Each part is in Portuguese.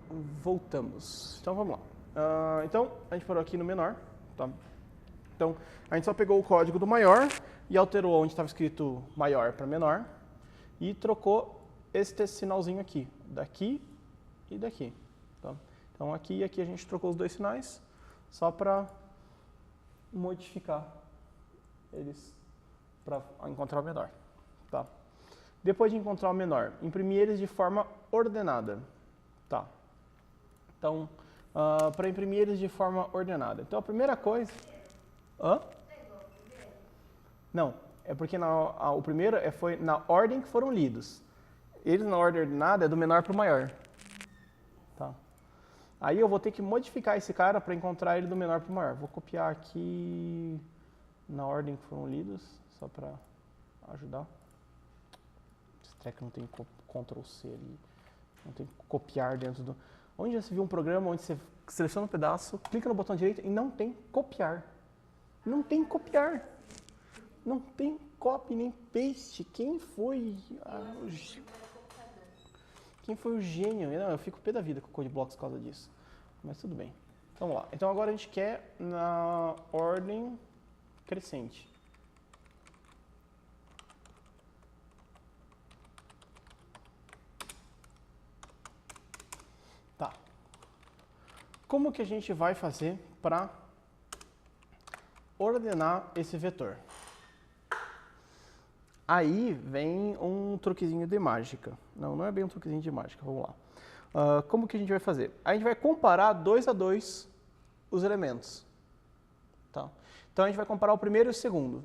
voltamos. Então vamos lá. Então a gente parou aqui no menor, tá? Então a gente só pegou o código do maior e alterou onde estava escrito maior para menor e trocou este sinalzinho aqui, daqui e daqui. Tá? Então aqui e aqui a gente trocou os dois sinais só para modificar eles para encontrar o menor. Tá? Depois de encontrar o menor, imprimir eles de forma ordenada. Tá? Então, para imprimir eles de forma ordenada. Então a primeira coisa... Hã? Não, é porque o primeiro foi na ordem que foram lidos. Eles na ordem ordenada é do menor para o maior. Tá? Aí eu vou ter que modificar esse cara para encontrar ele do menor para o maior. Vou copiar aqui na ordem que foram lidos, só para ajudar. Esse treco não tem Ctrl C ali. Não tem copiar dentro do... Onde já se viu um programa onde você seleciona um pedaço, clica no botão direito e não tem copiar. Não tem copiar. Não tem copy nem paste. Quem foi o gênio? Não, eu fico pé da vida com o Code Blocks por causa disso. Mas tudo bem. Então, vamos lá. Então agora a gente quer na ordem crescente. Tá. Como que a gente vai fazer para ordenar esse vetor? Aí vem um truquezinho de mágica. Não, não é bem um truquezinho de mágica, vamos lá. Como que a gente vai fazer? A gente vai comparar 2 a 2 os elementos. Tá? Então a gente vai comparar o primeiro e o segundo.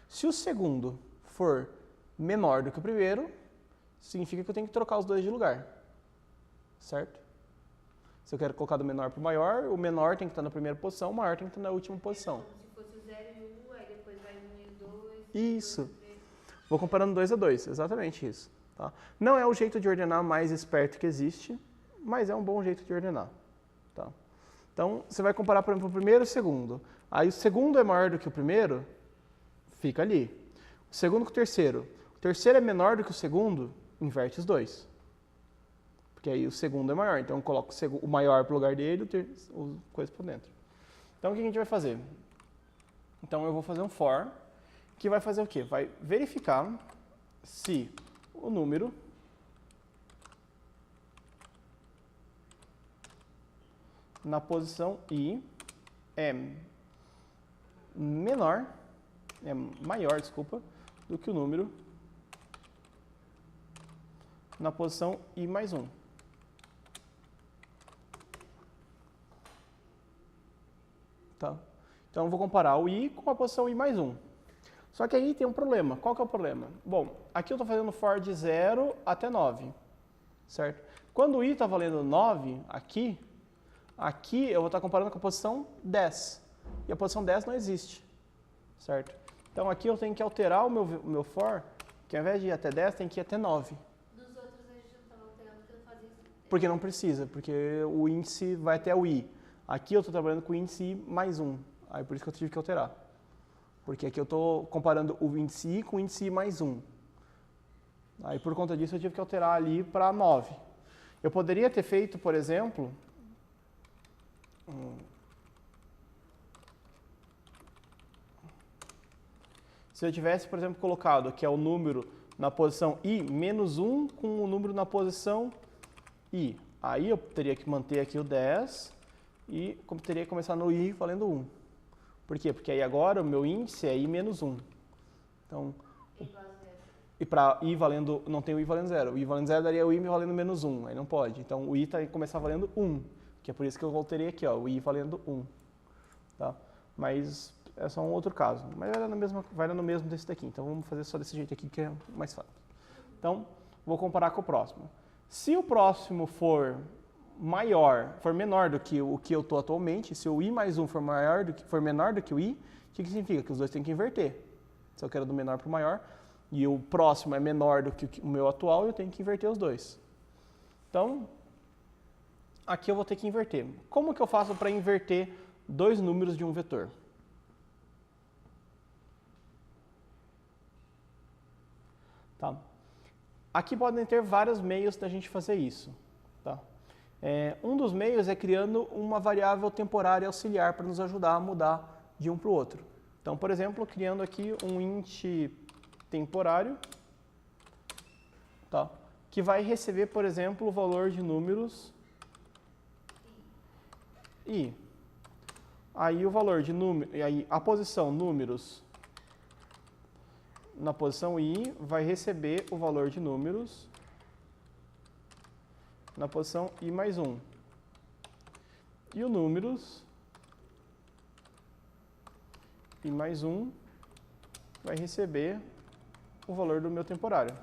Se o segundo for menor do que o primeiro, significa que eu tenho que trocar os dois de lugar. Certo? Se eu quero colocar do menor para o maior, o menor tem que estar na primeira posição, o maior tem que estar na última posição. Se fosse o 0 e 1, aí depois vai 1 e 2. Isso. Vou comparando 2 a 2, exatamente isso. Tá? Não é o jeito de ordenar mais esperto que existe, mas é um bom jeito de ordenar. Tá? Então, você vai comparar, por exemplo, o primeiro e o segundo. Aí o segundo é maior do que o primeiro, fica ali. O segundo com o terceiro é menor do que o segundo, inverte os dois. Porque aí o segundo é maior, então eu coloco o maior para o lugar dele e o coisa para dentro. Então, o que a gente vai fazer? Então, eu vou fazer um for, que vai fazer o quê? Vai verificar se o número na posição i é maior, do que o número na posição i mais 1. Tá? Então, eu vou comparar o i com a posição i mais 1. Só que aí tem um problema. Qual que é o problema? Bom, aqui eu estou fazendo for de 0 até 9, certo? Quando o i está valendo 9, aqui eu vou estar comparando com a posição 10. E a posição 10 não existe, certo? Então aqui eu tenho que alterar o meu for, que ao invés de ir até 10, tem que ir até 9. Dos outros a gente não estava alterando porque não fazia isso. Porque não precisa, porque o índice vai até o i. Aqui eu estou trabalhando com o índice i mais 1. Aí por isso que eu tive que alterar. Porque aqui eu estou comparando o índice i com o índice i mais 1. Aí por conta disso eu tive que alterar ali para 9. Eu poderia ter feito, por exemplo, se eu tivesse, por exemplo, colocado que é o número na posição i menos 1 com o número na posição i. Aí eu teria que manter aqui o 10 e teria que começar no i valendo 1. Por quê? Porque aí agora o meu índice é i menos 1. Então, e para i valendo, não tem o i valendo 0. O i valendo 0 daria o i valendo menos 1, aí não pode. Então o i tem que começar valendo 1, que é por isso que eu voltaria aqui, ó, o i valendo 1. Tá? Mas é só um outro caso. Mas vai dar no mesmo desse daqui. Então vamos fazer só desse jeito aqui que é mais fácil. Então, vou comparar com o próximo. Se o próximo for menor do que o que eu estou atualmente, se o i mais 1 for menor do que o i, o que significa? Que os dois têm que inverter. Se eu quero do menor para o maior, e o próximo é menor do que o meu atual, eu tenho que inverter os dois. Então, aqui eu vou ter que inverter. Como que eu faço para inverter dois números de um vetor? Tá? Aqui podem ter vários meios da gente fazer isso. Tá? Um dos meios é criando uma variável temporária auxiliar para nos ajudar a mudar de um para o outro. Então, por exemplo, criando aqui um int temporário, tá? Que vai receber, por exemplo, o valor de números i. Aí o valor de número, e aí a posição números na posição i vai receber o valor de números na posição i mais 1. E o números i mais 1 vai receber o valor do meu temporário.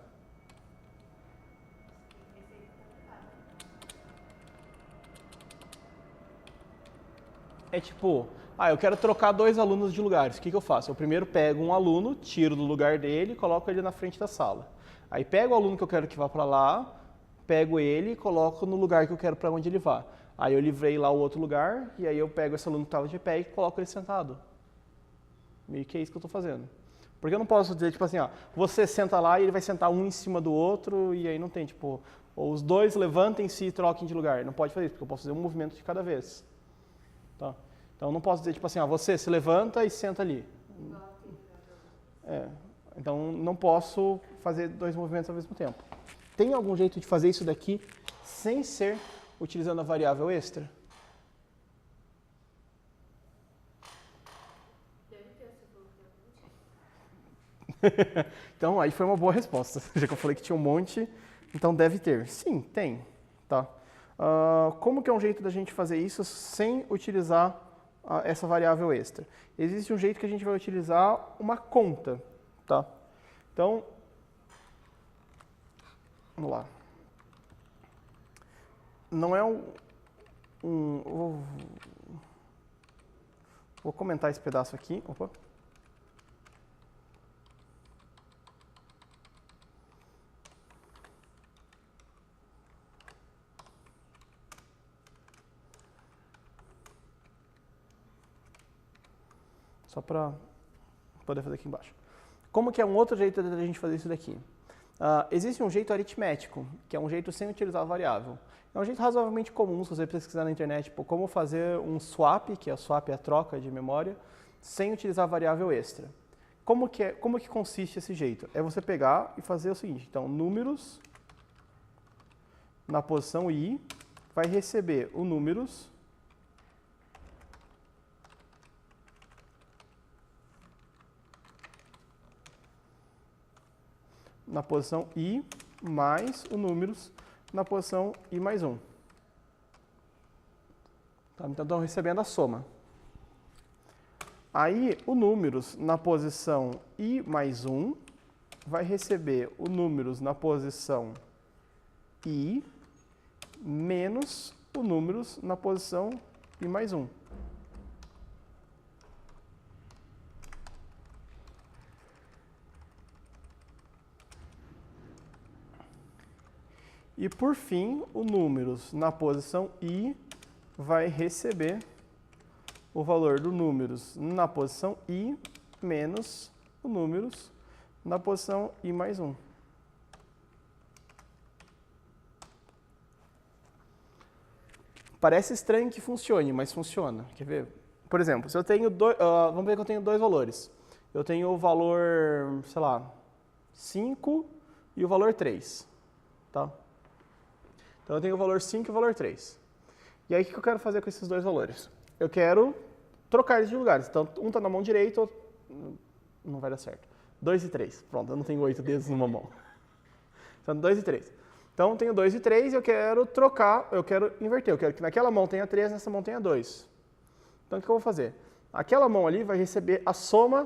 É tipo, eu quero trocar dois alunos de lugares. O que eu faço? Eu primeiro pego um aluno, tiro do lugar dele e coloco ele na frente da sala. Aí pego o aluno que eu quero que vá para lá, pego ele e coloco no lugar que eu quero para onde ele vá. Aí eu livrei lá o outro lugar e aí eu pego esse aluno que estava de pé e coloco ele sentado. Meio que é isso que eu estou fazendo. Porque eu não posso dizer, tipo assim, você senta lá e ele vai sentar um em cima do outro e aí não tem, tipo, ou os dois levantem-se e troquem de lugar. Não pode fazer isso, porque eu posso fazer um movimento de cada vez. Tá? Então eu não posso dizer, tipo assim, você se levanta e senta ali. Então não posso fazer dois movimentos ao mesmo tempo. Tem algum jeito de fazer isso daqui sem ser utilizando a variável extra? Então, aí foi uma boa resposta. Já que eu falei que tinha um monte, então deve ter. Sim, tem. Tá? Como que é um jeito da gente fazer isso sem utilizar essa variável extra? Existe um jeito que a gente vai utilizar uma conta. Tá? Então, vamos lá. Não é vou comentar esse pedaço aqui. Opa. Só para poder fazer aqui embaixo. Como que é um outro jeito da gente fazer isso daqui? Existe um jeito aritmético, que é um jeito sem utilizar a variável. É um jeito razoavelmente comum, se você pesquisar na internet, tipo, como fazer um swap, que é swap é a troca de memória, sem utilizar a variável extra. Como que consiste esse jeito? É você pegar e fazer o seguinte, então, números na posição i vai receber o números na posição i mais o números na posição i mais 1. Tá? Então, estão recebendo a soma. Aí, o números na posição i mais 1 vai receber o números na posição i menos o números na posição i mais 1. E, por fim, o números na posição i vai receber o valor do números na posição i menos o números na posição i mais 1. Parece estranho que funcione, mas funciona. Quer ver? Por exemplo, se eu tenho vamos ver que eu tenho dois valores. Eu tenho o valor, sei lá, 5 e o valor 3. Tá? Então, eu tenho o valor 5 e o valor 3. E aí, o que eu quero fazer com esses dois valores? Eu quero trocar eles de lugares. Então, um está na mão direita, outro... não vai dar certo. 2 e 3. Pronto, eu não tenho 8 dedos numa mão. Então, 2 e 3. Então, eu tenho 2 e 3 e eu quero trocar, eu quero inverter. Eu quero que naquela mão tenha 3, nessa mão tenha 2. Então, o que eu vou fazer? Aquela mão ali vai receber a soma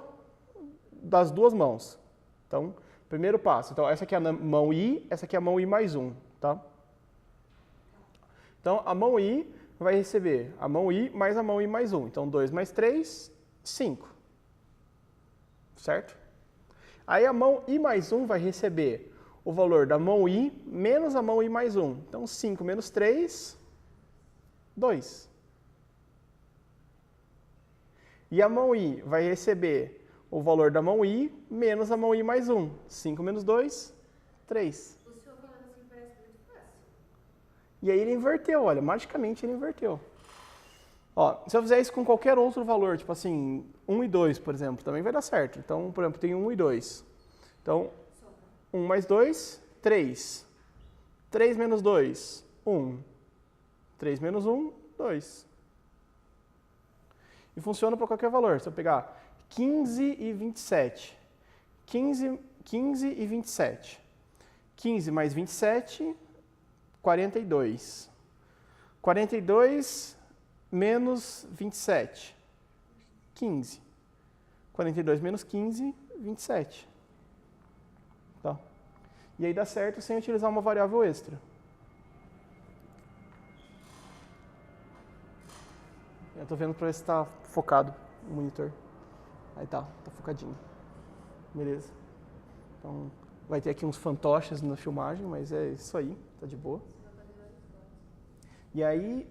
das duas mãos. Então, primeiro passo. Então, essa aqui é a mão i, essa aqui é a mão i mais 1. Tá? Então, a mão i vai receber a mão i mais a mão i mais 1. Então, 2 mais 3, 5. Certo? Aí, a mão i mais 1 vai receber o valor da mão i menos a mão i mais 1. Então, 5 menos 3, 2. E a mão i vai receber o valor da mão i menos a mão i mais 1. 5 menos 2, 3. E aí ele inverteu, olha, magicamente ele inverteu. Ó, se eu fizer isso com qualquer outro valor, tipo assim, 1 e 2, por exemplo, também vai dar certo. Então, por exemplo, tem 1 e 2. Então, 1 mais 2, 3. 3 menos 2, 1. 3 menos 1, 2. E funciona para qualquer valor. Se eu pegar 15 e 27. 15 e 27. 15 mais 27, 42. 42 menos 27, 15. 42 menos 15, 27. Tá? E aí dá certo sem utilizar uma variável extra. Eu tô vendo pra ver se tá focado o monitor. Aí tá focadinho. Beleza. Então, vai ter aqui uns fantoches na filmagem, mas é isso aí, tá de boa. E aí,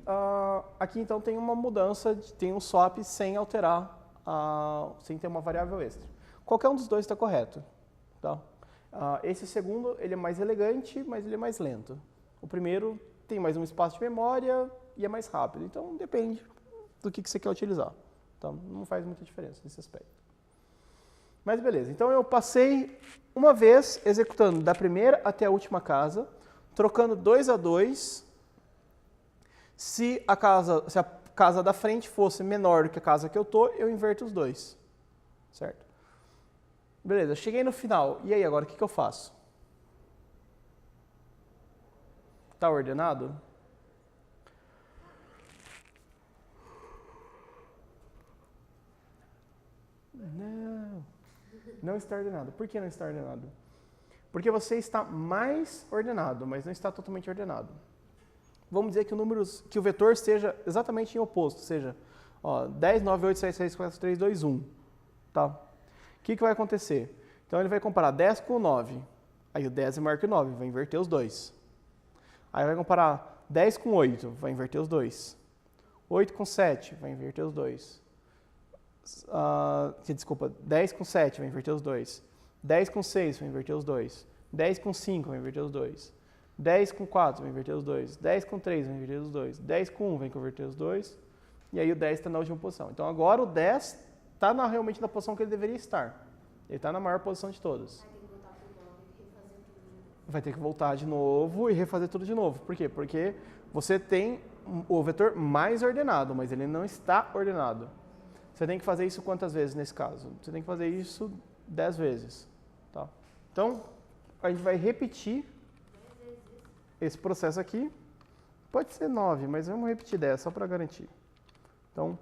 aqui então tem uma mudança, tem um swap sem alterar, sem ter uma variável extra. Qualquer um dos dois está correto. Tá? Esse segundo, ele é mais elegante, mas ele é mais lento. O primeiro tem mais um espaço de memória e é mais rápido. Então, depende do que você quer utilizar. Tá? Não faz muita diferença nesse aspecto. Mas beleza, então eu passei uma vez executando da primeira até a última casa, trocando 2 a 2. Se a casa da frente fosse menor do que a casa que eu tô, eu inverto os dois. Certo? Beleza, cheguei no final. E aí, agora o que eu faço? Tá ordenado? Não. Não está ordenado. Por que não está ordenado? Porque você está mais ordenado, mas não está totalmente ordenado. Vamos dizer que o vetor esteja exatamente em oposto, seja 10, 9, 8, 6, 6, 4, 3, 2, 1. Tá? O que vai acontecer? Então ele vai comparar 10 com o 9. Aí o 10 é maior que o 9, vai inverter os dois. Aí vai comparar 10 com 8, vai inverter os dois. 8 com 7, vai inverter os dois. Desculpa, 10 com 7, vai inverter os dois. 10 com 6, vai inverter os dois. 10 com 5, vai inverter os dois. 10 com 4, vai inverter os dois. 10 com 3, vai inverter os dois. 10 com 1, vai converter os dois. E aí o 10 está na última posição. Então agora o 10 está realmente na posição que ele deveria estar. Ele está na maior posição de todas. Vai ter que voltar de novo e refazer tudo de novo. Por quê? Porque você tem o vetor mais ordenado, mas ele não está ordenado. Você tem que fazer isso quantas vezes nesse caso? Você tem que fazer isso 10 vezes. Tá? Então, a gente vai repetir esse processo aqui. Pode ser 9, mas vamos repetir 10, só para garantir. Então,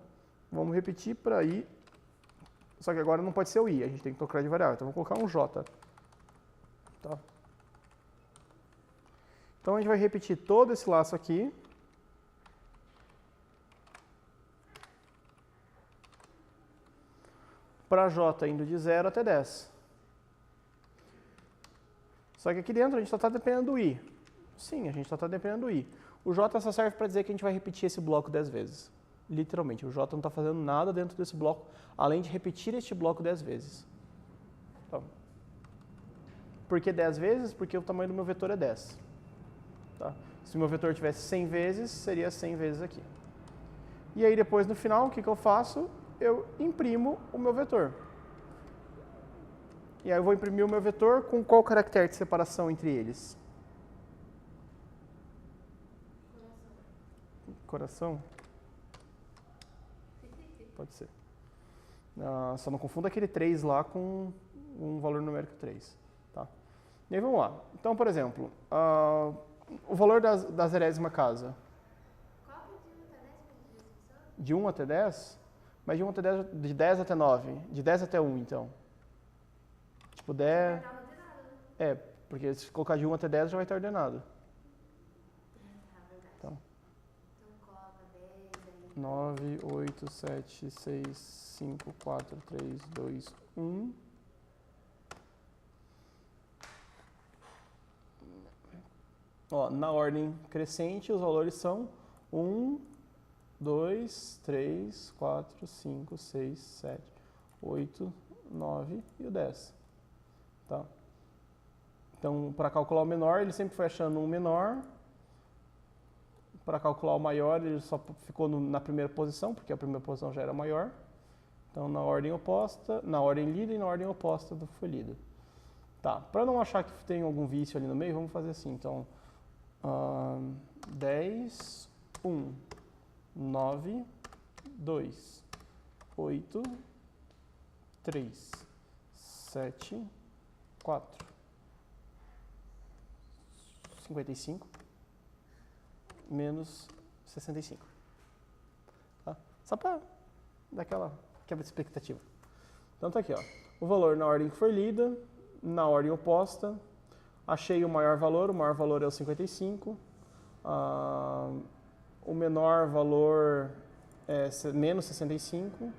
vamos repetir para i. Só que agora não pode ser o i, a gente tem que trocar de variável. Então, vamos colocar um j. Tá? Então, a gente vai repetir todo esse laço aqui. Para j indo de 0 até 10. Só que aqui dentro a gente só está dependendo do i. Sim, a gente só está dependendo do i. O j só serve para dizer que a gente vai repetir esse bloco 10 vezes. Literalmente, o j não está fazendo nada dentro desse bloco, além de repetir este bloco 10 vezes. Então, por que 10 vezes? Porque o tamanho do meu vetor é 10. Tá? Se o meu vetor tivesse 100 vezes, seria 100 vezes aqui. E aí depois, no final, o que eu faço? Eu imprimo o meu vetor. E aí eu vou imprimir o meu vetor com qual caractere de separação entre eles? Coração? Pode ser. Só não confunda aquele 3 lá com um valor numérico 3. Tá? E aí vamos lá. Então, por exemplo, o valor da zerésima casa. Qual que é de 1 até 10? De 1 até 10? Mas de 1 até 10, de 10 até 9. De 10 até 1, então. Tipo, 10... Tá ordenado, né? Porque se colocar de 1 até 10 já vai estar ordenado. Tá, verdade. Então, Então coloca 10 aí. 9, 8, 7, 6, 5, 4, 3, 2, 1. Na ordem crescente, os valores são 1, 2, 3, 4, 5, 6, 7, 8, 9 e o 10. Tá? Então, para calcular o menor, ele sempre foi achando um menor Para calcular o maior, ele só ficou na primeira posição, porque a primeira posição já era maior. Então, na ordem oposta, na ordem lida e na ordem oposta do que foi lido. Tá, para não achar que tem algum vício ali no meio, vamos fazer assim. Então, 10, 1, 9, 2, 8, 3, 7, 4, 55, menos 65. Tá? Só para dar aquela quebra de expectativa. Então tá aqui, ó. O valor na ordem que foi lida, na ordem oposta. Achei o maior valor é o 55. O menor valor é menos 65.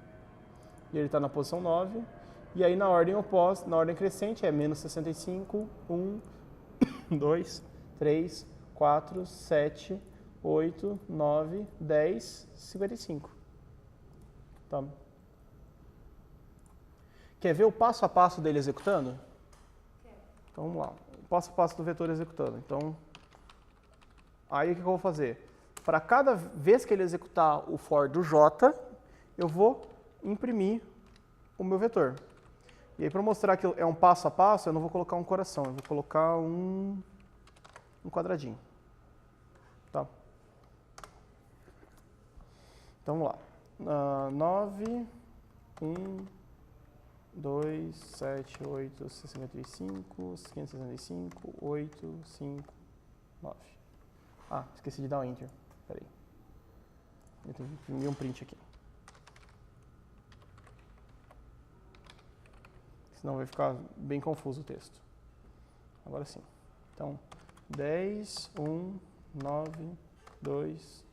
E ele está na posição 9. E aí na ordem oposta, na ordem crescente é menos 65, 1, 2, 3, 4, 7, 8, 9, 10, 55. Tá? Quer ver o passo a passo dele executando? Então vamos lá. O passo a passo do vetor executando. Então, aí o que eu vou fazer? Para cada vez que ele executar o for do J, eu vou imprimir o meu vetor. E aí, para mostrar que é um passo a passo, eu não vou colocar um coração, eu vou colocar um quadradinho. Tá? Então vamos lá. 9, 1, 2, 7, 8, 55, 565, 8, 5, 9. Ah, esqueci de dar um Enter. Peraí. Eu tenho que imprimir um print aqui. Senão vai ficar bem confuso o texto. Agora sim. Então, 10, 1, 9, 2,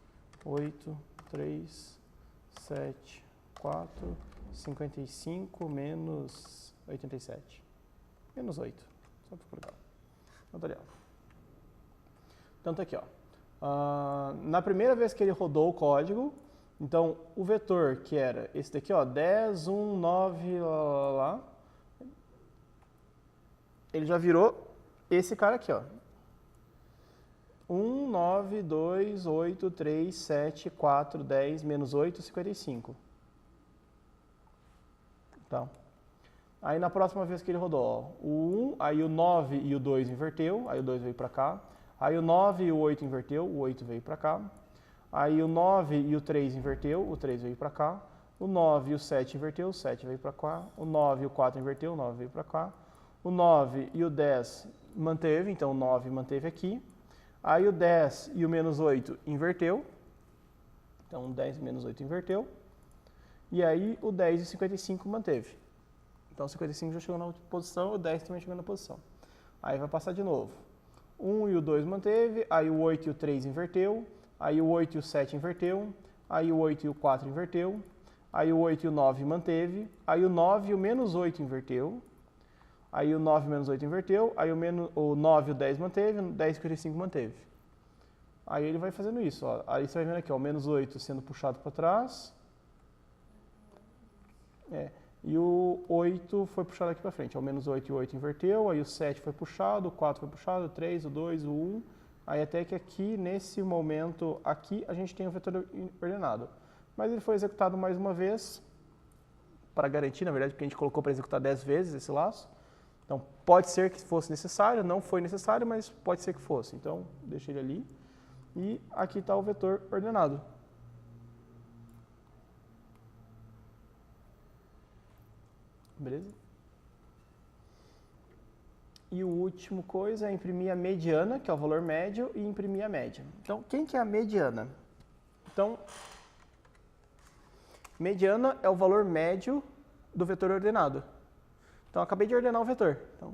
8, 3, 7, 4, 55 menos 87. Menos 8. Só para colocar. Então tá aqui, ó. Na primeira vez que ele rodou o código, então o vetor que era esse daqui, ó, 10, 1, 9, lá, ele já virou esse cara aqui, ó. 1, 9, 2, 8, 3, 7, 4, 10, menos 8, 55. Tá. Aí na próxima vez que ele rodou, ó, o 1, aí o 9 e o 2 inverteu, aí o 2 veio para cá. Aí o 9 e o 8 inverteu, o 8 veio para cá. Aí o 9 e o 3 inverteu, o 3 veio para cá. O 9 e o 7 inverteu, o 7 veio para cá. O 9 e o 4 inverteu, o 9 veio para cá. O 9 e o 10 manteve, então o 9 manteve aqui. Aí o 10 e o menos 8 inverteu. Então o 10 e o menos 8 inverteu. E aí o 10 e o 55 manteve. Então o 55 já chegou na posição, o 10 também chegou na posição. Aí vai passar de novo. 1 e o 2 manteve, aí o 8 e o 3 inverteu, aí o 8 e o 7 inverteu, aí o 8 e o 4 inverteu, aí o 8 e o 9 manteve, aí o 9 e o menos 8 inverteu, aí o 9 e o menos 8 inverteu, aí o 9 e o 10 manteve, o 10 e o 55 manteve. Aí ele vai fazendo isso, ó. Aí você vai vendo aqui, ó, o menos 8 sendo puxado para trás, e o 8 foi puxado aqui para frente. O menos 8 e o 8 inverteu, aí o 7 foi puxado, o 4 foi puxado, o 3, o 2, o 1. Aí até que aqui, nesse momento aqui, a gente tem o vetor ordenado. Mas ele foi executado mais uma vez, para garantir, na verdade, porque a gente colocou para executar 10 vezes esse laço. Então, pode ser que fosse necessário, não foi necessário, mas pode ser que fosse. Então, deixa ele ali. E aqui está o vetor ordenado. Beleza? E o último coisa é imprimir a mediana, que é o valor médio, e imprimir a média. Então, quem que é a mediana? Então, mediana é o valor médio do vetor ordenado. Então, eu acabei de ordenar o vetor. Então,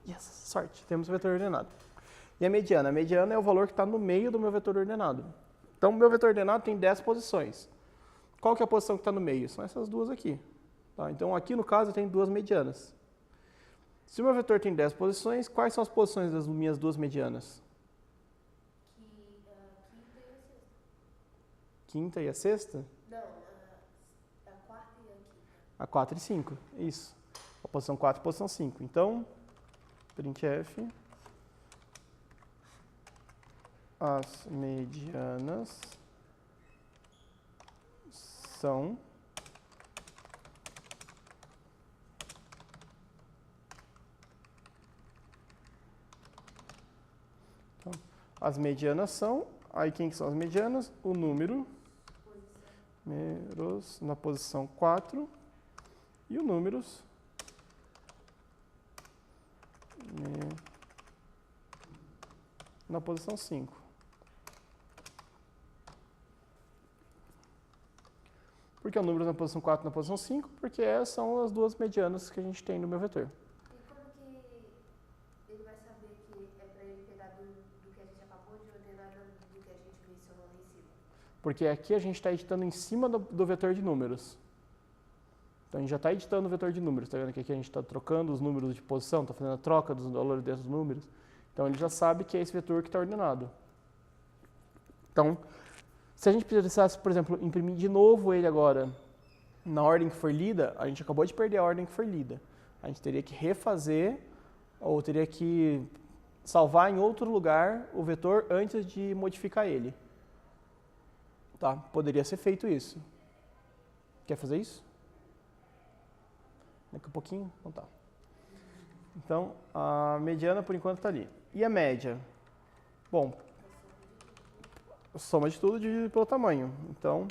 yes, sorte, temos o vetor ordenado. E a mediana? A mediana é o valor que está no meio do meu vetor ordenado. Então, o meu vetor ordenado tem 10 posições. Qual que é a posição que está no meio? São essas duas aqui. Tá? Então, aqui no caso, eu tenho duas medianas. Se o meu vetor tem 10 posições, quais são as posições das minhas duas medianas? Quinta e a sexta? Não, a quarta e a quinta. A 4 e 5, isso. A posição 4 e a posição 5. Então, printf. as medianas são as medianas são, aí quem que são as medianas? O números na posição 4 e o números na posição 5. Por que o número na posição 4 e na posição 5? Porque essas são as duas medianas que a gente tem no meu vetor. E como que ele vai saber que é para ele pegar do que a gente acabou de ordenar do que a gente mencionou lá em cima? Porque aqui a gente está editando em cima do vetor de números. Então a gente já está editando o vetor de números. Está vendo que aqui a gente está trocando os números de posição, está fazendo a troca dos valores dentro dos números. Então ele já sabe que é esse vetor que está ordenado. Então, se a gente precisasse, por exemplo, imprimir de novo ele agora na ordem que for lida, a gente acabou de perder a ordem que foi lida. A gente teria que refazer ou teria que salvar em outro lugar o vetor antes de modificar ele. Tá? Poderia ser feito isso. Quer fazer isso? Daqui a pouquinho? Então tá. Então, a mediana por enquanto está ali. E a média? Bom, soma de tudo dividido pelo tamanho. Então,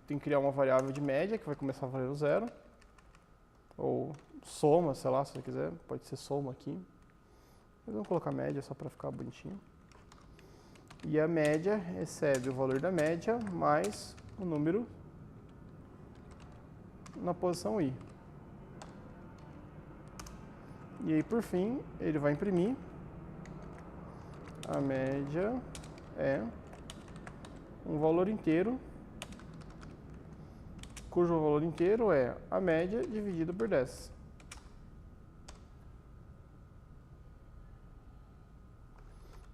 tem que criar uma variável de média que vai começar valendo 0. Ou soma, sei lá, se você quiser. Pode ser soma aqui. Mas vamos colocar média só para ficar bonitinho. E a média recebe o valor da média mais o número na posição I. E aí, por fim, ele vai imprimir. A média é um valor inteiro, cujo valor inteiro é a média dividido por 10.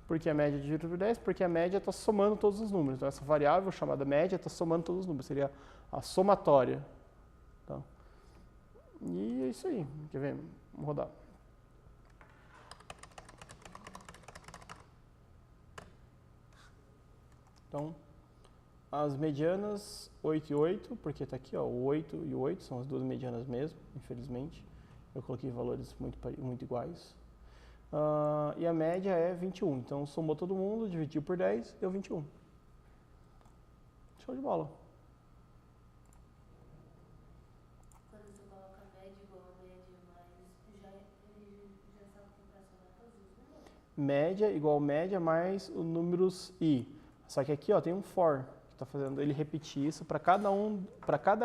Por que a média dividida por 10? Porque a média está somando todos os números. Então, essa variável chamada média está somando todos os números. Seria a somatória. Tá? E é isso aí. Quer ver? Vamos rodar. Então, as medianas 8 e 8, porque está aqui, ó, o 8 e o 8 são as duas medianas mesmo, infelizmente. Eu coloquei valores muito iguais. E a média é 21. Então, somou todo mundo, dividiu por 10, deu 21. Show de bola. Quando você coloca média igual a média mais, ele já sabe que para somar todos os números? Média igual média mais os números I. Só que aqui, ó, tem um for, que está fazendo ele repetir isso para cada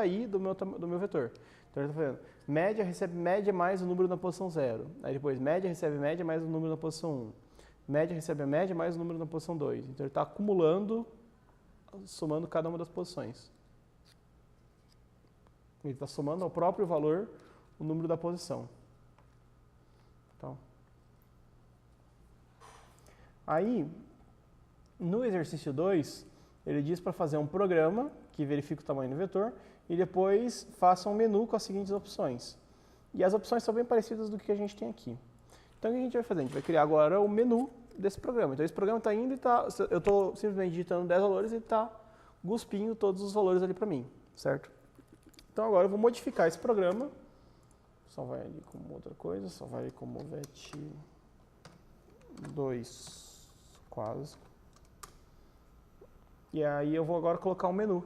I do meu vetor. Então ele está fazendo média recebe média mais o número na posição 0. Aí depois média recebe média mais o número na posição 1. Média recebe a média mais o número na posição 2. Então ele está acumulando, somando cada uma das posições. Ele está somando ao próprio valor o número da posição. Então, aí, no exercício 2, ele diz para fazer um programa que verifica o tamanho do vetor e depois faça um menu com as seguintes opções. E as opções são bem parecidas do que a gente tem aqui. Então o que a gente vai fazer? A gente vai criar agora o menu desse programa. Então esse programa está indo e eu estou simplesmente digitando 10 valores e está cuspindo todos os valores ali para mim, certo? Então agora eu vou modificar esse programa. Só vai ali como outra coisa, só vai como vet2 quase. E aí eu vou agora colocar um menu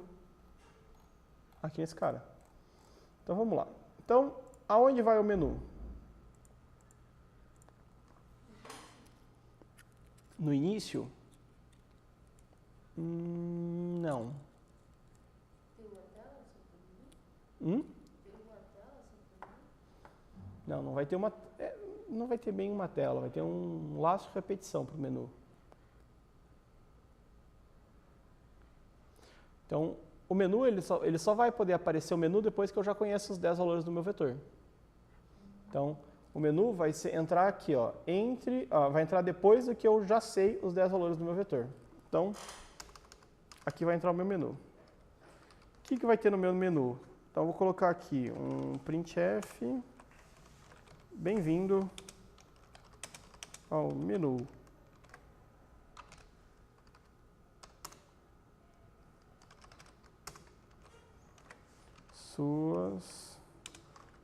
aqui nesse cara. Então vamos lá. Então, aonde vai o menu? No início? Não. Tem uma tela só para mim? Tem uma tela só para mim? Não, não vai ter não vai ter bem uma tela, vai ter um laço de repetição para o menu. Então, o menu ele só vai poder aparecer o menu depois que eu já conheço os 10 valores do meu vetor. Então, o menu vai entrar aqui, ó, vai entrar depois do que eu já sei os 10 valores do meu vetor. Então, aqui vai entrar o meu menu. O que vai ter no meu menu? Então, eu vou colocar aqui um printf, bem-vindo ao menu. Suas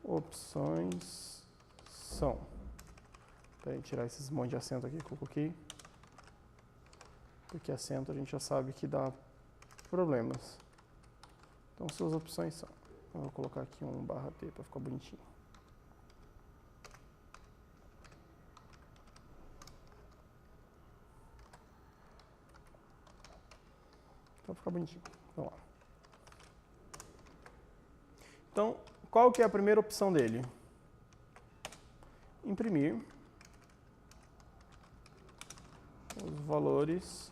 opções são. Para tirar esses monte de acento aqui que eu coloquei. Porque acento a gente já sabe que dá problemas. Então, suas opções são. Eu vou colocar aqui um /t para ficar bonitinho. Para ficar bonitinho. Vamos lá. Então, qual que é a primeira opção dele? Imprimir os valores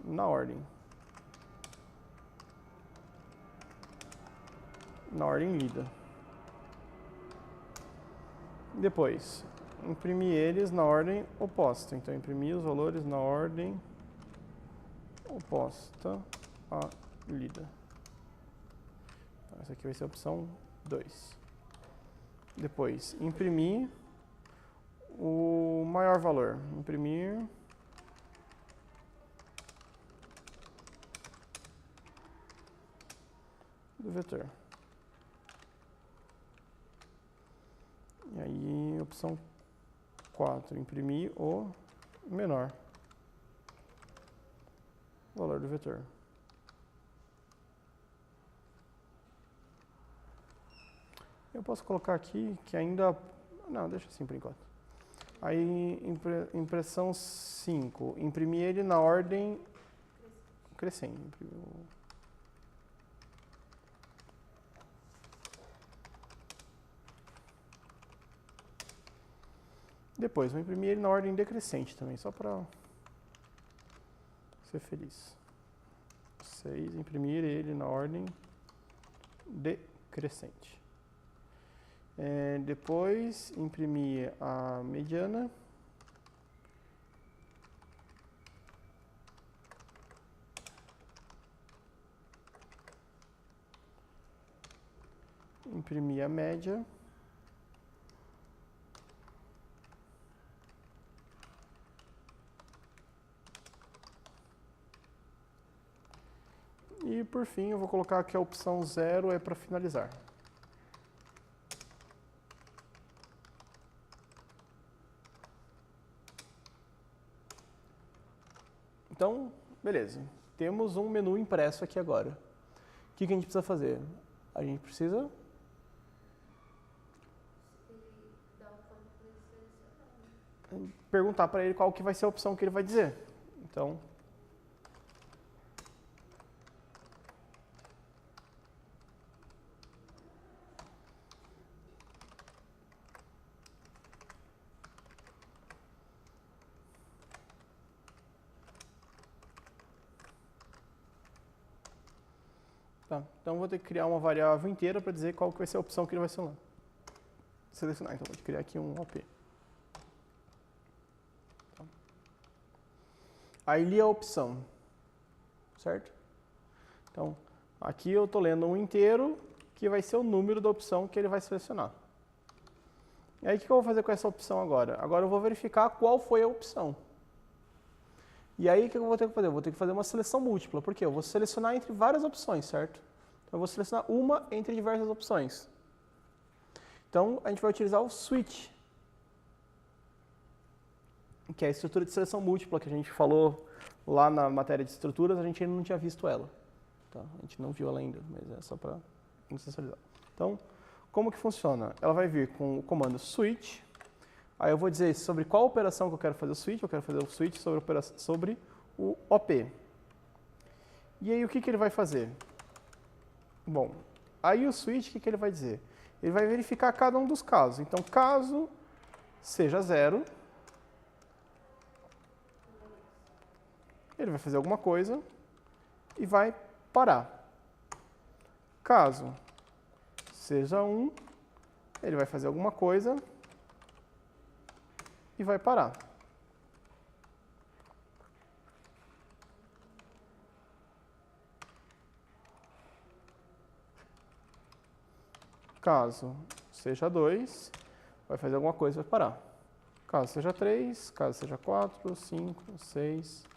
na ordem. Na ordem lida. Depois, imprimir eles na ordem oposta. Então, imprimir os valores na ordem oposta à lida. Essa aqui vai ser a opção 2. Depois, imprimir o maior valor. Imprimir do vetor. E aí, opção 4, imprimir o menor valor do vetor. Eu posso colocar aqui que ainda... Não, deixa assim por enquanto. Aí, impressão 5, imprimir ele na ordem crescente. Depois, vou imprimir ele na ordem decrescente também, só para ser feliz. 6, imprimir ele na ordem decrescente. Depois, imprimir a mediana. Imprimir a média. E, por fim, eu vou colocar que a opção 0 é para finalizar. Então, beleza. Temos um menu impresso aqui agora. O que a gente precisa fazer? A gente precisa... perguntar para ele qual que vai ser a opção que ele vai dizer. Então... Tá, então vou ter que criar uma variável inteira para dizer qual que vai ser a opção que ele vai selecionar. Então vou criar aqui um OP. Tá. Aí li a opção, certo? Então aqui eu estou lendo um inteiro que vai ser o número da opção que ele vai selecionar. E aí o que eu vou fazer com essa opção agora? Agora eu vou verificar qual foi a opção. E aí, o que eu vou ter que fazer? Eu vou ter que fazer uma seleção múltipla. Por quê? Eu vou selecionar entre várias opções, certo? Então, eu vou selecionar uma entre diversas opções. Então, a gente vai utilizar o switch, que é a estrutura de seleção múltipla que a gente falou lá na matéria de estruturas, a gente ainda não tinha visto ela. Tá? A gente não viu ela ainda, mas é só para conceitualizar. Então, como que funciona? Ela vai vir com o comando switch. Aí eu vou dizer sobre qual operação que eu quero fazer o switch. Eu quero fazer o switch sobre o OP. E aí o que ele vai fazer? Bom, aí o switch, o que ele vai dizer? Ele vai verificar cada um dos casos. Então, caso seja 0, ele vai fazer alguma coisa e vai parar. Caso seja 1, ele vai fazer alguma coisa e vai parar. Caso seja 2, vai fazer alguma coisa e vai parar. Caso seja 3, caso seja 4, 5, 6,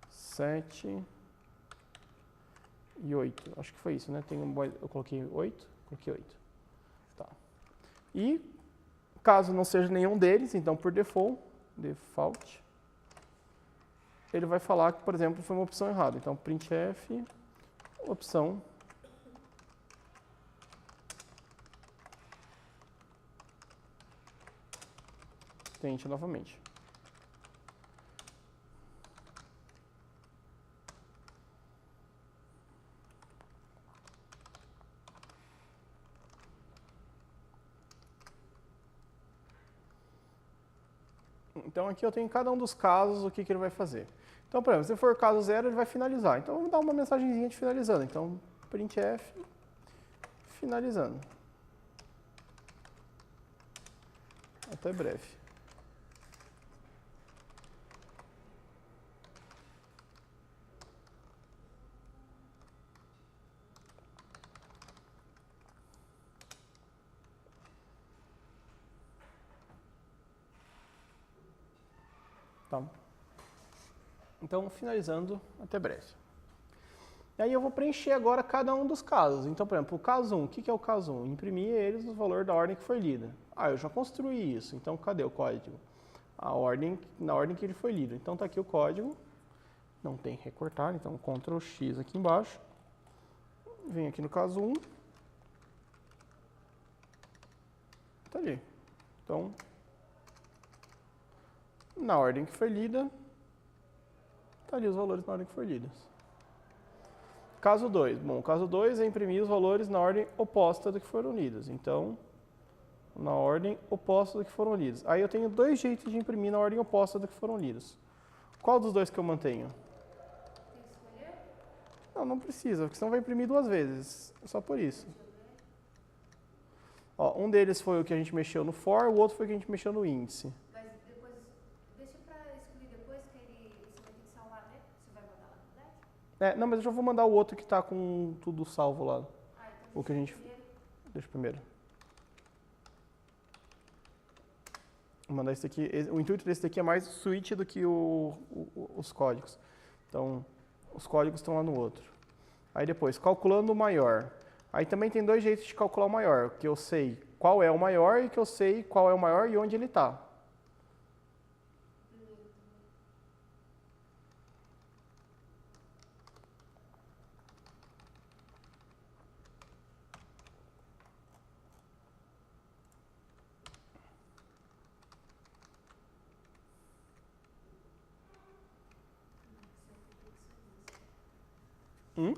7 e 8. Acho que foi isso, né? Eu coloquei 8, coloquei 8. Tá. E caso não seja nenhum deles, então por default, ele vai falar que, por exemplo, foi uma opção errada. Então printf, opção tente novamente. Então aqui eu tenho em cada um dos casos o que ele vai fazer. Então, por exemplo, se for caso 0, ele vai finalizar. Então vamos dar uma mensagenzinha de finalizando. Então printf finalizando. Até breve. Tá? Então, finalizando, até breve. E aí eu vou preencher agora cada um dos casos. Então, por exemplo, o caso 1, o que é o caso 1? Imprimir eles no valor da ordem que foi lida. Ah, eu já construí isso, então cadê o código? Na ordem que ele foi lido. Então está aqui o código, não tem recortar, então Ctrl X aqui embaixo. Venho aqui no caso 1. Está ali. Então, na ordem que foi lida, está ali os valores na ordem que foi lidos. Caso 2. Bom, o caso 2 é imprimir os valores na ordem oposta do que foram lidos. Então, na ordem oposta do que foram lidos. Aí eu tenho dois jeitos de imprimir na ordem oposta do que foram lidos. Qual dos dois que eu mantenho? Tem que escolher? Não, não precisa, porque senão vai imprimir duas vezes. Só por isso. Ó, um deles foi o que a gente mexeu no for, o outro foi o que a gente mexeu no índice. Mas depois, deixa pra excluir depois que você vai ter que salvar, né? Você vai mandar lá no Flash? Não, mas eu já vou mandar o outro que está com tudo salvo lá. Ah, então O que a gente... primeiro. Deixa primeiro. Vou mandar esse aqui. O intuito desse daqui é mais switch do que os códigos. Então, os códigos estão lá no outro. Aí depois, calculando o maior. Aí também tem dois jeitos de calcular o maior. Que eu sei qual é o maior e que eu sei qual é o maior e onde ele está. Hum?